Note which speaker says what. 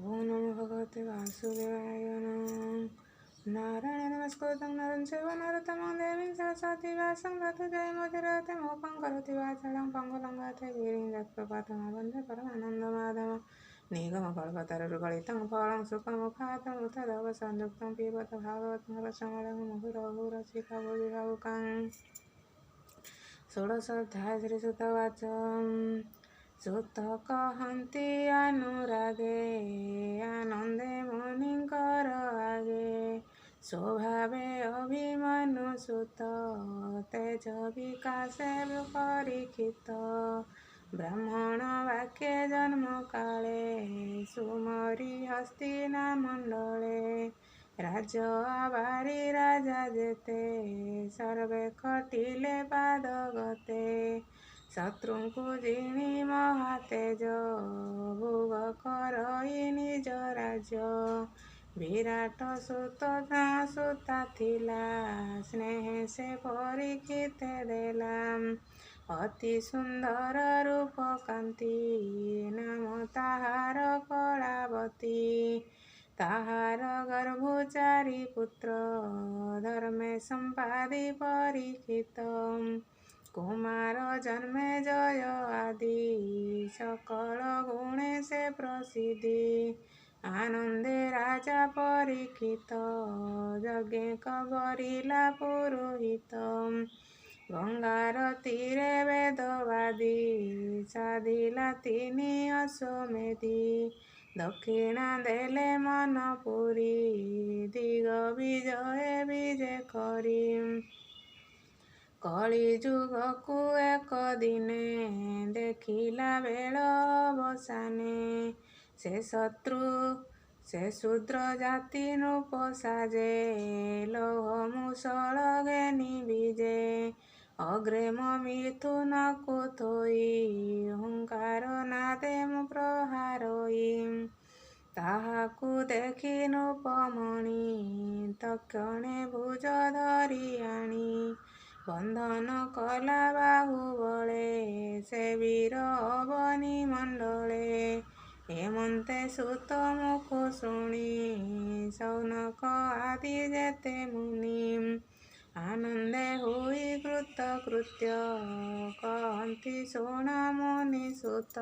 Speaker 1: ओम नमो भगवते वासुदेवाय। नारायण नमस्कृतं नरं चैव नरोत्तमं देवीं सरस्वतीं व्यासं ततो जयमुदीरयते मोक्षं करोति वाचालं पङ्गुलङ्घयते गिरिं यत्प्रपातं वन्दे परमानन्दमाधवं। निगमकल्पतरुगलितं फलं सुखमुखातं तदवसंयुक्तं पिबत भागवतं रसमलं मुहुरहुरसिका बुधिभावुकम्। षोडशोऽध्याय श्रीसुतवाच। सुत कहन्ति अनुरागे आनन्दे मुनिकर आगे स्वभावे अभिमन्यु सुत तेज विकासे परीक्षित ब्राह्मण वाक्ये जन्म काले सुमरी हस्तिना मण्डले राज आबारी राजा जेते सर्वे खटिले पादगते शत्रुଙ୍କୁ ଜିଣି ମହାତେଜ ଭୋଗ କରଇ ନିଜ ରାଜ୍ୟ ବିରାଟ ସୁତା ଥିଲା ସ୍ନେହ ସେ ପରୀକ୍ଷିତେ ଦେଲା ଅତି ସୁନ୍ଦର ରୂପ କାନ୍ତି ନାମ ତାହାର କଳାବତୀ ତାହାର ଗର୍ଭ ଚାରି ପୁତ୍ର ଧର୍ମେ ସମ୍ପାଦି ପରୀକ୍ଷିତ कुमार जन्मे जय आदि सकल गुणे से प्रसिद्धि आनंदे राजा परीक्षित यज्ञ कबरिला पुरोहित गंगार तीरे वेदवादी साधिला तिनि अश्वमेधी दक्षिणा देले मन पुरी दिग विजय विजय करी कली जुगकु एक दिने देखिला बेल अवसाने से शूद्र जाति नृप साजे लोह मुसल घेनी बीजे अग्रेम मिथुन को थोई हुंकार नादे मु प्रहारोई ताहाकु देखि नृपमणि तक्षणे भुज धरि आणी बंधन कला बाहुबले से वीर अवनी मंडले हेमंते सुत मुख शुणी शौनक आदि जेते मुनि आनंदे हुई कृत कृत्य कहन्ति शुण मुनि सुत।